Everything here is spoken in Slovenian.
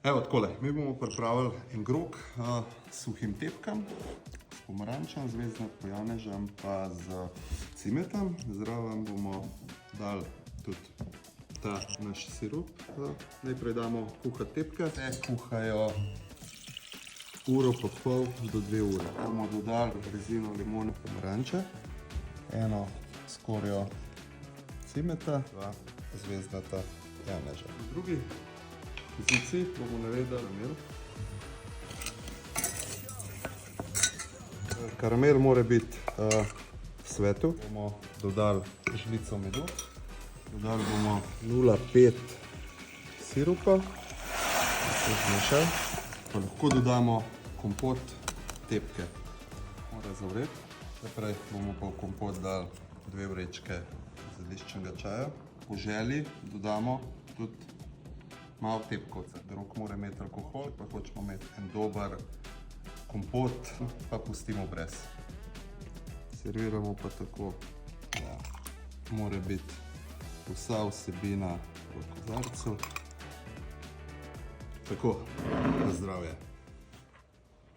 Evo, takole, mi bomo pripravili en grog s suhim tepkam, s pomarančem, zvezdnato janežem pa z cimetom. Zraven bomo dali tudi ta naš sirup. Najprej damo kuhati tepke, te kuhajo uro pa pol do 2 ure. Bomo dodali rezino limone pomaranče, eno skorjo cimeta, 2 zvezdnata janeža. V drugi kozici bomo naredili karamel. Karamel mora biti svetel. Bomo dodali žlico medu, dodali bomo 0,5 sirupa, zmešali. Pa lahko dodamo kompot tepke. Mora zavreti. Naprej bomo pa v kompot dali 2 vrečke zeliščnega čaja. Po želji dodamo tudi malo tepkovca. Grog mora imeti alkohol, pa hočemo imeti en dober kompot, pa pustimo brez. Serviramo pa tako, da mora biti vsa vsebina v kozarcu. Tako, na zdravje.